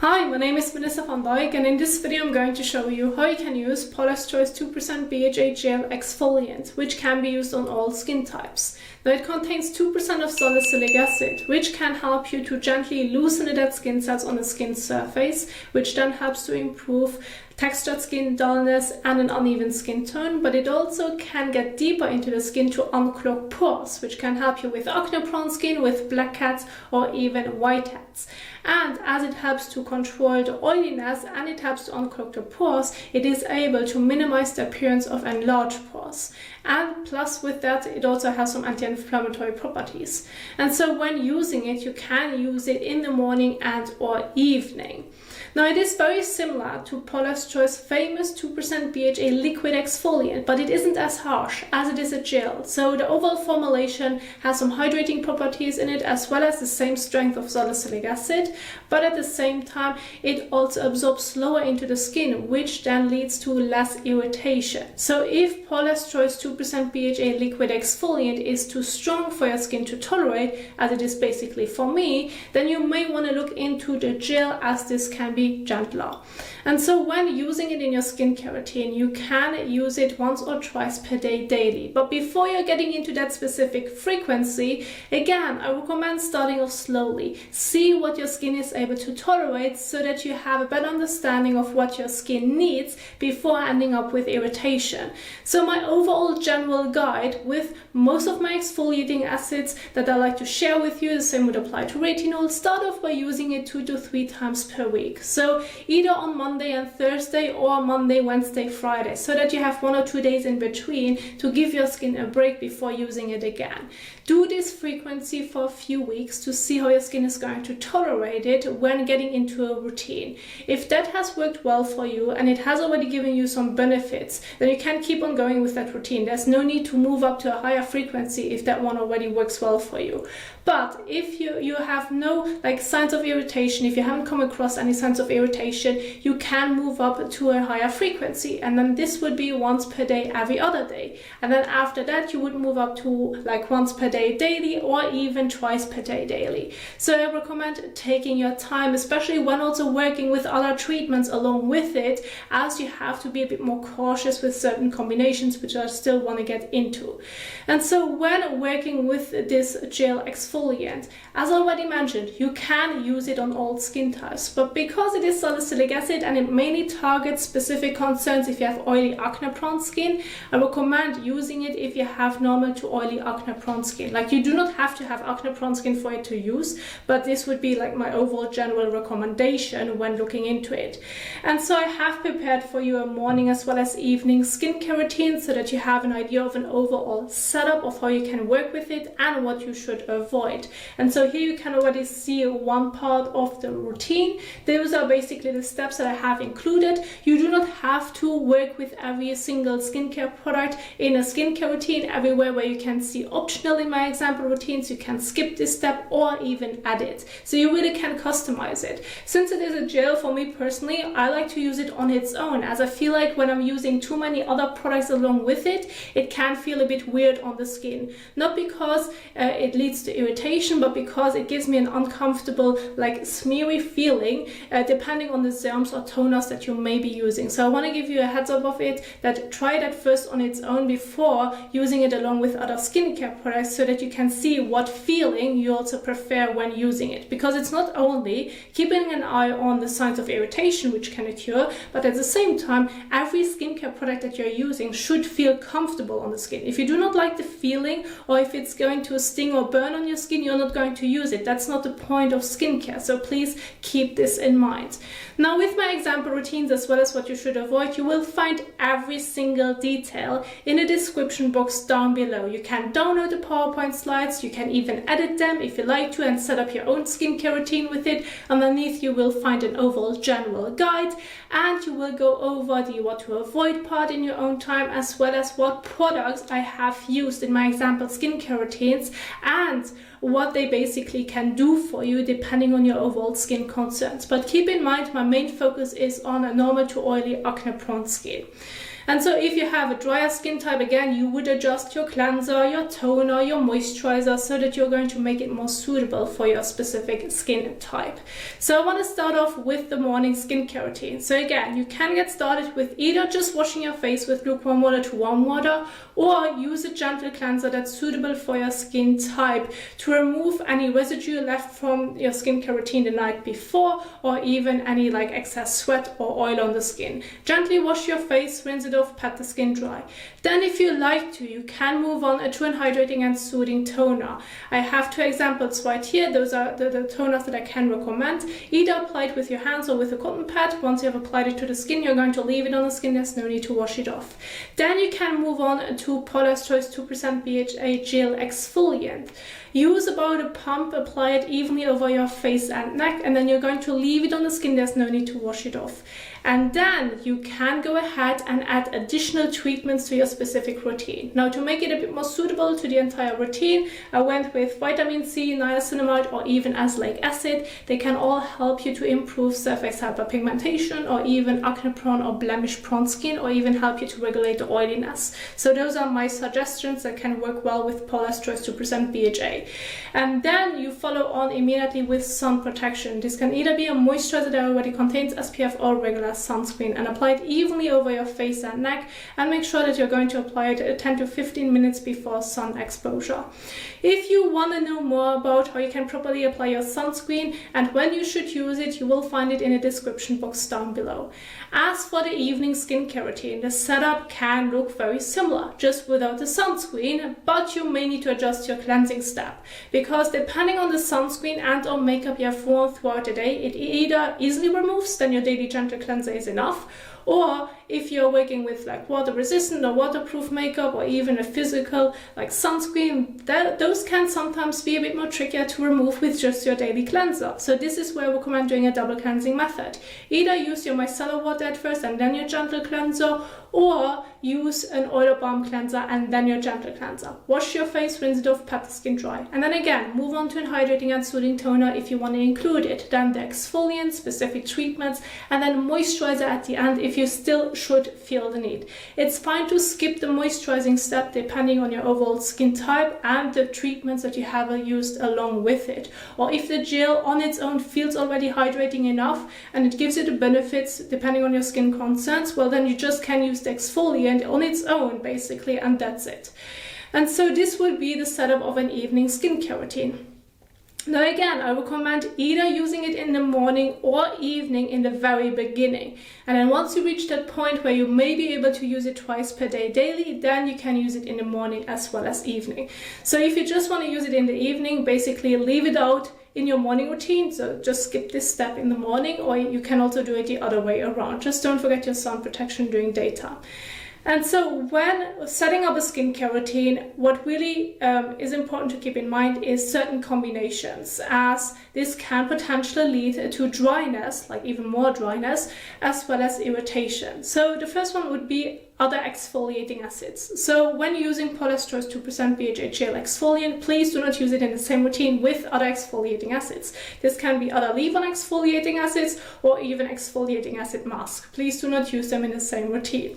Hi, my name is Vanessa van Dijk, and in this video I'm going to show you how you can use Paula's Choice 2% BHA Gel Exfoliant, which can be used on all skin types. Now it contains 2% of salicylic acid, which can help you to gently loosen the dead skin cells on the skin surface, which then helps to improve textured skin dullness and an uneven skin tone, but it also can get deeper into the skin to unclog pores, which can help you with acne-prone skin, with blackheads or even whiteheads. And as it helps to control the oiliness and it helps to unclog the pores, it is able to minimize the appearance of enlarged pores. And plus with that, it also has some anti-inflammatory properties. And so when using it, you can use it in the morning and or evening. Now it is very similar to Paula's Choice famous 2% BHA liquid exfoliant, but it isn't as harsh as it is a gel. So the overall formulation has some hydrating properties in it, as well as the same strength of salicylic acid, but at the same time it also absorbs slower into the skin, which then leads to less irritation. So if Paula's Choice 2% BHA liquid exfoliant is too strong for your skin to tolerate, as it is basically for me, then you may want to look into the gel, as this can be gentler. And so when using it in your skincare routine, you can use it once or twice per day daily. But before you're getting into that specific frequency, again, I recommend starting off slowly. See what your skin is able to tolerate so that you have a better understanding of what your skin needs before ending up with irritation. So my overall general guide with most of my exfoliating acids that I like to share with you, the same would apply to retinol, start off by using it 2 to 3 times per week. So either on Monday and Thursday or Monday, Wednesday, Friday, so that you have 1 or 2 days in between to give your skin a break before using it again. Do this frequency for a few weeks to see how your skin is going to tolerate it when getting into a routine. If that has worked well for you and it has already given you some benefits, then you can keep on going with that routine. There's no need to move up to a higher frequency if that one already works well for you. But if you have no signs of irritation, if you haven't come across any signs of irritation, you can move up to a higher frequency, and then this would be once per day every other day. And then after that you would move up to once per day daily, or even twice per day daily. So I recommend taking your time, especially when also working with other treatments along with it, as you have to be a bit more cautious with certain combinations, which I still want to get into. And so when working with this gel exfoliant, as already mentioned, you can use it on all skin types, but because it is salicylic acid and it mainly targets specific concerns if you have oily acne prone skin, I recommend using it if you have normal to oily acne prone skin. You do not have to have acne prone skin for it to use, but this would be my overall general recommendation when looking into it. And so I have prepared for you a morning as well as evening skincare routine so that you have an idea of an overall setup of how you can work with it and what you should avoid. And so here you can already see one part of the routine. Those are basically the steps that I have included. You do not have to work with every single skincare product in a skincare routine. Everywhere where you can see optional in my example routines, you can skip this step or even add it. So you really can customize it. Since it is a gel, for me personally, I like to use it on its own, as I feel like when I'm using too many other products along with it, it can feel a bit weird on the skin. Not because it leads to irritation, but because it gives me an uncomfortable, smeary feeling, depending on the serums or toners that you may be using. So I want to give you a heads up of it, that try that first on its own before using it along with other skincare products, so that you can see what feeling you also prefer when using it. Because it's not only keeping an eye on the signs of irritation which can occur, but at the same time, every skincare product that you're using should feel comfortable on the skin. If you do not like the feeling, or if it's going to sting or burn on your skin, you're not going to use it. That's not the point of skincare, so please keep this in mind. Now with my example routines as well as what you should avoid, you will find every single detail in the description box down below. You can download the PowerPoint slides, you can even edit them if you like to and set up your own skincare routine with it. Underneath you will find an overall general guide, and you will go over the what to avoid part in your own time, as well as what products I have used in my example skincare routines and what they basically can do for you depending on your overall skin concerns. But keep in mind, my main focus is on a normal to oily acne prone skin. And so if you have a drier skin type, again, you would adjust your cleanser, your toner, your moisturizer, so that you're going to make it more suitable for your specific skin type. So I want to start off with the morning skincare routine. So again, you can get started with either just washing your face with lukewarm water to warm water, or use a gentle cleanser that's suitable for your skin type to remove any residue left from your skincare routine the night before, or even any like excess sweat or oil on the skin. Gently wash your face, rinse it off, pat the skin dry. Then if you like to, you can move on to an hydrating and soothing toner. I have 2 examples right here. Those are the toners that I can recommend. Either apply it with your hands or with a cotton pad. Once you have applied it to the skin, you're going to leave it on the skin. There's no need to wash it off. Then you can move on to Paula's Choice 2% BHA Gel Exfoliant. Use about a pump, apply it evenly over your face and neck, and then you're going to leave it on the skin. There's no need to wash it off. And then you can go ahead and add additional treatments to your specific routine. Now, to make it a bit more suitable to the entire routine, I went with vitamin C, niacinamide, or even azelaic acid. They can all help you to improve surface hyperpigmentation, or even acne-prone or blemish-prone skin, or even help you to regulate the oiliness. So those are my suggestions that can work well with Paula's Choice 2% BHA. And then you follow on immediately with sun protection. This can either be a moisturizer that already contains SPF or regular sunscreen, and apply it evenly over your face and neck, and make sure that you're going to apply it 10 to 15 minutes before sun exposure. If you want to know more about how you can properly apply your sunscreen and when you should use it, you will find it in the description box down below. As for the evening skincare routine, the setup can look very similar, just without the sunscreen, but you may need to adjust your cleansing step, because depending on the sunscreen and or makeup you have worn throughout the day, it either easily removes, then your daily gentle cleanser is enough, or if you're working with like water resistant or waterproof makeup, or even a physical like sunscreen, those can sometimes be a bit more trickier to remove with just your daily cleanser. So this is where I recommend doing a double cleansing method. Either use your micellar water at first and then your gentle cleanser, or use an oil or balm cleanser and then your gentle cleanser. Wash your face, rinse it off, pat the skin dry. And then again, move on to an hydrating and soothing toner if you want to include it. Then the exfoliant, specific treatments, and then moisturizer at the end if you still should feel the need. It's fine to skip the moisturizing step depending on your overall skin type and the treatments that you have used along with it. Or if the gel on its own feels already hydrating enough and it gives you the benefits depending on your skin concerns, well then you just can use the exfoliant on its own basically, and that's it. And so this would be the setup of an evening skincare routine. Now again, I recommend either using it in the morning or evening in the very beginning. And then once you reach that point where you may be able to use it twice per day daily, then you can use it in the morning as well as evening. So if you just want to use it in the evening, basically leave it out in your morning routine. So just skip this step in the morning, or you can also do it the other way around. Just don't forget your sun protection during daytime. And so when setting up a skincare routine, what really is important to keep in mind is certain combinations, as this can potentially lead to dryness, like even more dryness, as well as irritation. So the first one would be other exfoliating acids. So when using Paula's Choice 2% BHA Gel Exfoliant, please do not use it in the same routine with other exfoliating acids. This can be other leave-on exfoliating acids or even exfoliating acid mask. Please do not use them in the same routine.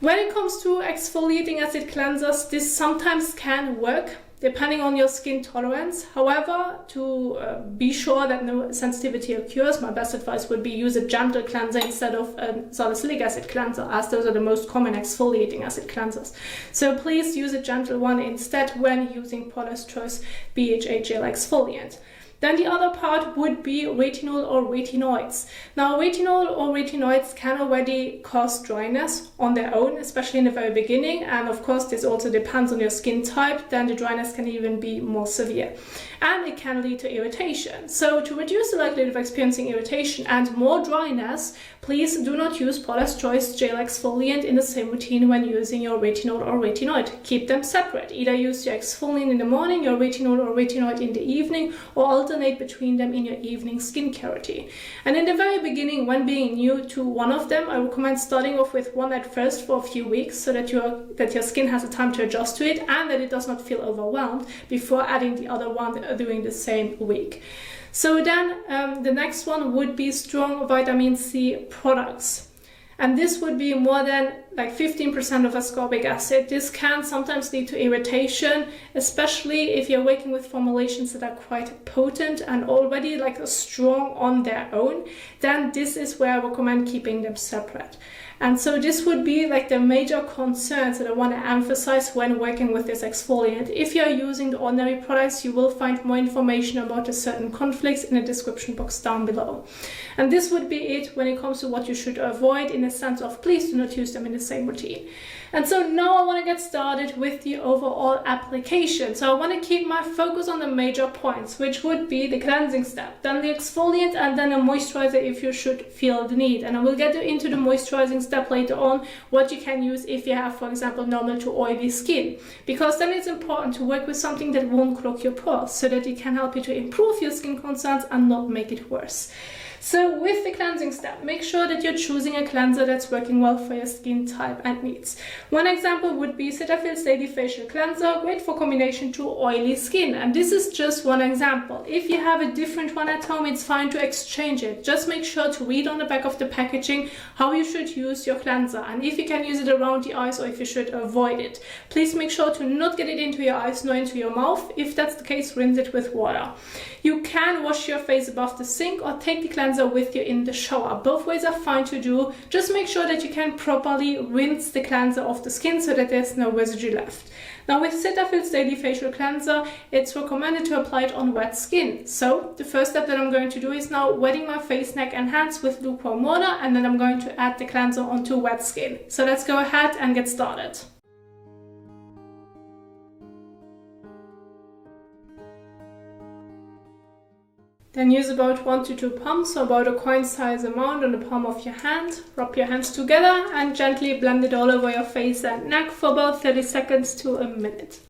When it comes to exfoliating acid cleansers, this sometimes can work depending on your skin tolerance. However, to be sure that no sensitivity occurs, my best advice would be use a gentle cleanser instead of a salicylic acid cleanser, as those are the most common exfoliating acid cleansers. So please use a gentle one instead when using Paula's Choice BHA Gel Exfoliant. Then the other part would be retinol or retinoids. Now, retinol or retinoids can already cause dryness on their own, especially in the very beginning. And of course, this also depends on your skin type. Then the dryness can even be more severe. And it can lead to irritation. So to reduce the likelihood of experiencing irritation and more dryness, please do not use Paula's Choice Gel Exfoliant in the same routine when using your retinol or retinoid. Keep them separate. Either use your exfoliant in the morning, your retinol or retinoid in the evening, or alternate between them in your evening skincare routine. And in the very beginning, when being new to one of them, I recommend starting off with one at first for a few weeks, so that your skin has a time to adjust to it and that it does not feel overwhelmed before adding the other one during the same week. So then the next one would be strong vitamin C products. And this would be more than like 15% of ascorbic acid. This can sometimes lead to irritation, especially if you're working with formulations that are quite potent and already like strong on their own. Then this is where I recommend keeping them separate. And so this would be like the major concerns that I want to emphasize when working with this exfoliant. If you're using the ordinary products, you will find more information about the certain conflicts in the description box down below. And this would be it when it comes to what you should avoid, in the sense of please do not use them in the same routine. And so now I want to get started with the overall application. So I want to keep my focus on the major points, which would be the cleansing step, then the exfoliant, and then a moisturizer if you should feel the need. And I will get into the moisturizing step later on, what you can use if you have, for example, normal to oily skin, because then it's important to work with something that won't clog your pores, so that it can help you to improve your skin concerns and not make it worse. So with the cleansing step, make sure that you're choosing a cleanser that's working well for your skin type and needs. One example would be Cetaphil's Daily Facial Cleanser, great for combination to oily skin. And this is just one example. If you have a different one at home, it's fine to exchange it. Just make sure to read on the back of the packaging how you should use your cleanser, and if you can use it around the eyes or if you should avoid it. Please make sure to not get it into your eyes nor into your mouth. If that's the case, rinse it with water. You can wash your face above the sink or take the cleanser with you in the shower. Both ways are fine to do. Just make sure that you can properly rinse the cleanser off the skin so that there's no residue left. Now with Cetaphil's Daily Facial Cleanser, it's recommended to apply it on wet skin. So the first step that I'm going to do is now wetting my face, neck and hands with lukewarm water, and then I'm going to add the cleanser onto wet skin. So let's go ahead and get started. Then use about 1 to 2 pumps, so about a coin size amount on the palm of your hand. Rub your hands together and gently blend it all over your face and neck for about 30 seconds to a minute.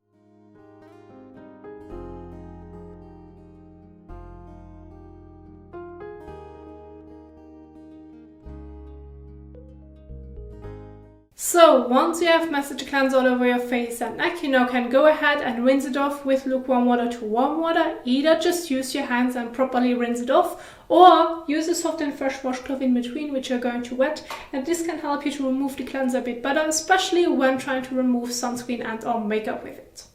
So once you have massaged the cleanser all over your face and neck, you now can go ahead and rinse it off with lukewarm water to warm water. Either just use your hands and properly rinse it off, or use a soft and fresh washcloth in between, which you're going to wet. And this can help you to remove the cleanser a bit better, especially when trying to remove sunscreen and or makeup with it.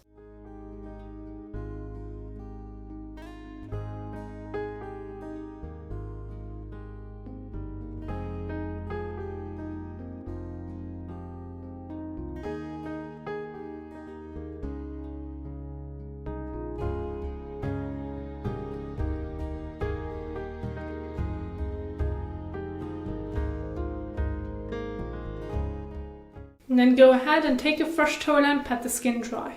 And then go ahead and take a fresh towel and pat the skin dry.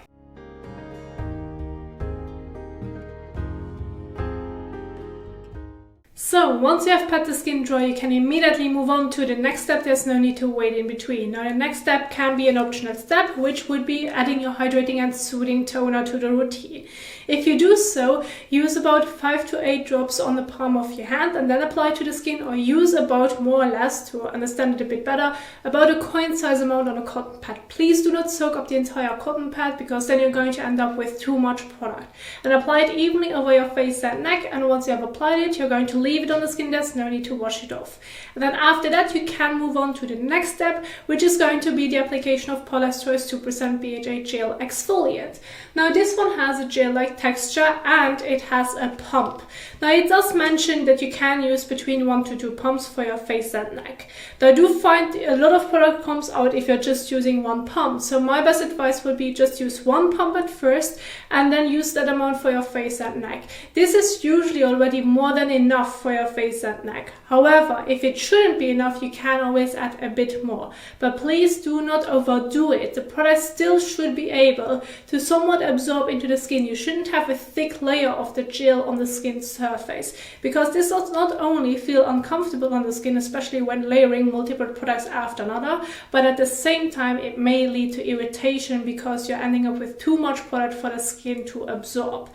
So once you have pat the skin dry, you can immediately move on to the next step. There's no need to wait in between. Now the next step can be an optional step, which would be adding your hydrating and soothing toner to the routine. If you do so, use about 5 to 8 drops on the palm of your hand and then apply to the skin, or use about, more or less, to understand it a bit better, about a coin size amount on a cotton pad. Please do not soak up the entire cotton pad, because then you're going to end up with too much product. And apply it evenly over your face and neck, and once you have applied it, you're going to leave it on the skin. There's no need to wash it off. And then after that, you can move on to the next step, which is going to be the application of Paula's Choice 2% BHA Gel Exfoliant. Now this one has a gel-like texture and it has a pump. Now it does mention that you can use between 1 to 2 pumps for your face and neck. Now I do find a lot of product comes out if you're just using 1 pump. So my best advice would be just use 1 pump at first and then use that amount for your face and neck. This is usually already more than enough for your face and neck. However, if it shouldn't be enough, you can always add a bit more. But please do not overdo it. The product still should be able to somewhat absorb into the skin. You shouldn't have a thick layer of the gel on the skin surface, because this does not only feel uncomfortable on the skin, especially when layering multiple products after another, but at the same time it may lead to irritation because you're ending up with too much product for the skin to absorb.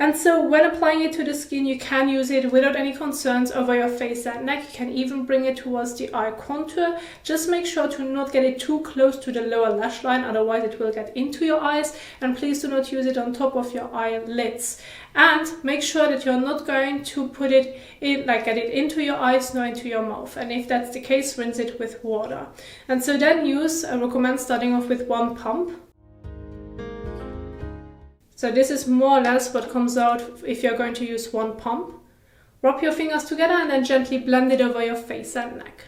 And so when applying it to the skin, you can use it without any concerns over your face and neck. You can even bring it towards the eye contour. Just make sure to not get it too close to the lower lash line, otherwise it will get into your eyes. And please do not use it on top of your eyelids. And make sure that you're not going to put it in, like get it into your eyes nor into your mouth. And if that's the case, rinse it with water. And so then I recommend starting off with one pump. So this is more or less what comes out if you're going to use one pump. Rub your fingers together and then gently blend it over your face and neck.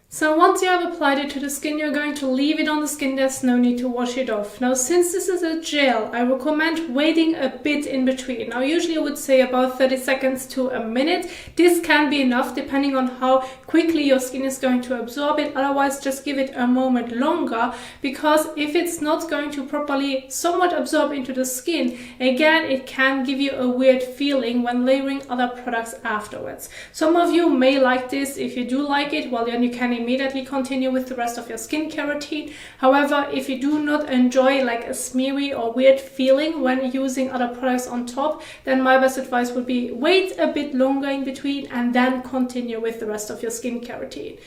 So once you have applied it to the skin, you're going to leave it on the skin. There's no need to wash it off. Now, since this is a gel, I recommend waiting a bit in between. Now, usually I would say about 30 seconds to a minute. This can be enough depending on how quickly your skin is going to absorb it. Otherwise, just give it a moment longer, because if it's not going to properly somewhat absorb into the skin, again, it can give you a weird feeling when layering other products afterwards. Some of you may like this. If you do like it, well, then you can immediately continue with the rest of your skincare routine. However, if you do not enjoy like a smeary or weird feeling when using other products on top, then my best advice would be wait a bit longer in between and then continue with the rest of your skincare routine.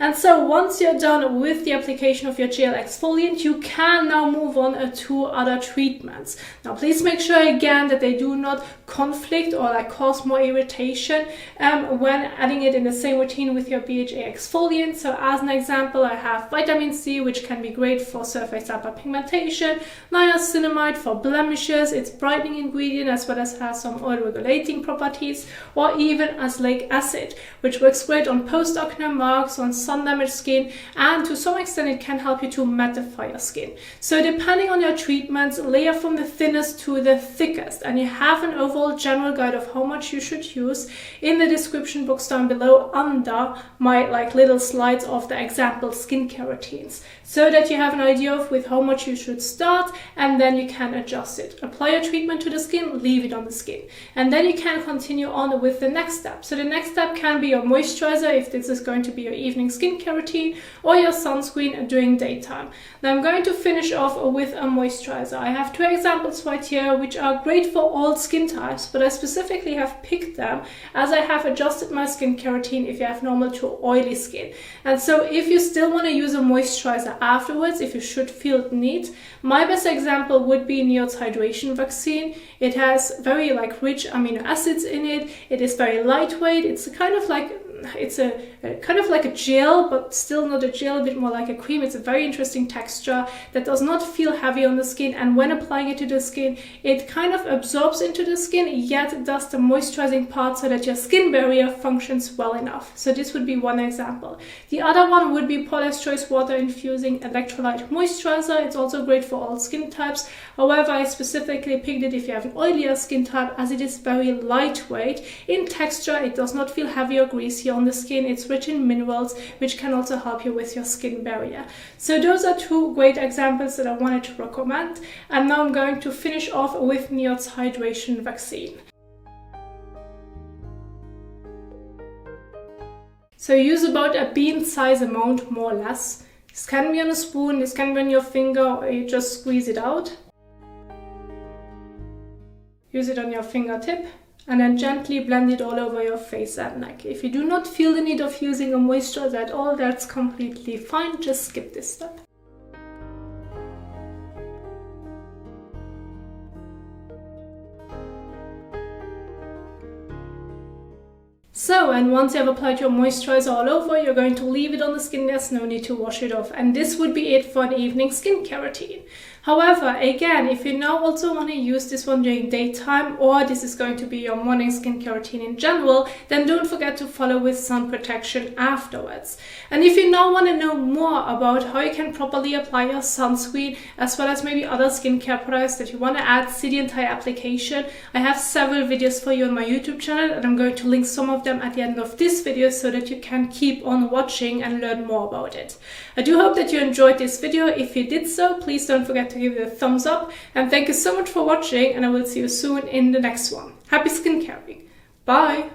And so once you're done with the application of your gel exfoliant, you can now move on to other treatments. Now please make sure again that they do not conflict or like cause more irritation when adding it in the same routine with your BHA exfoliant. So as an example, I have vitamin C, which can be great for surface hyperpigmentation, niacinamide for blemishes, it's brightening ingredient as well as has some oil regulating properties, or even azelaic acid, which works great on post-acne marks, on sun damaged skin, and to some extent it can help you to mattify your skin. So depending on your treatments, layer from the thinnest to the thickest, and you have an overall general guide of how much you should use in the description box down below under my like little slides of the example skincare routines, so that you have an idea of with how much you should start, and then you can adjust it. Apply your treatment to the skin, leave it on the skin, and then you can continue on with the next step. So the next step can be your moisturizer if this is going to be your evening skincare routine, or your sunscreen during daytime. Now I'm going to finish off with a moisturizer. I have two examples right here which are great for all skin types, but I specifically have picked them as I have adjusted my skincare routine if you have normal to oily skin. And so if you still want to use a moisturizer afterwards, if you should feel the need, my best example would be NIOD's hydration vaccine. It has very like rich amino acids in it. It is very lightweight. It's kind of like a gel, but still not a gel, a bit more like a cream. It's a very interesting texture that does not feel heavy on the skin, and when applying it to the skin, it kind of absorbs into the skin, yet does the moisturizing part so that your skin barrier functions well enough. So this would be one example. The other one would be Paula's Choice Water Infusing Electrolyte Moisturizer. It's also great for all skin types. However, I specifically picked it if you have an oilier skin type, as it is very lightweight in texture. It does not feel heavy or greasy on the skin. It's rich in minerals, which can also help you with your skin barrier. So those are two great examples that I wanted to recommend. And now I'm going to finish off with NIOD's hydration vaccine. So use about a bean size amount, more or less. This can be on a spoon, this can be on your finger, or you just squeeze it out. Use it on your fingertip, and then gently blend it all over your face and neck. If you do not feel the need of using a moisturizer at all, that's completely fine. Just skip this step. So, and once you have applied your moisturizer all over, you're going to leave it on the skin. There's no need to wash it off. And this would be it for an evening skincare routine. However, again, if you now also want to use this one during daytime, or this is going to be your morning skincare routine in general, then don't forget to follow with sun protection afterwards. And if you now want to know more about how you can properly apply your sunscreen, as well as maybe other skincare products that you want to add to the entire application, I have several videos for you on my YouTube channel, and I'm going to link some of them at the end of this video so that you can keep on watching and learn more about it. I do hope that you enjoyed this video. If you did so, please don't forget to to give it a thumbs up. And thank you so much for watching, and I will see you soon in the next one. Happy skincaring. Bye!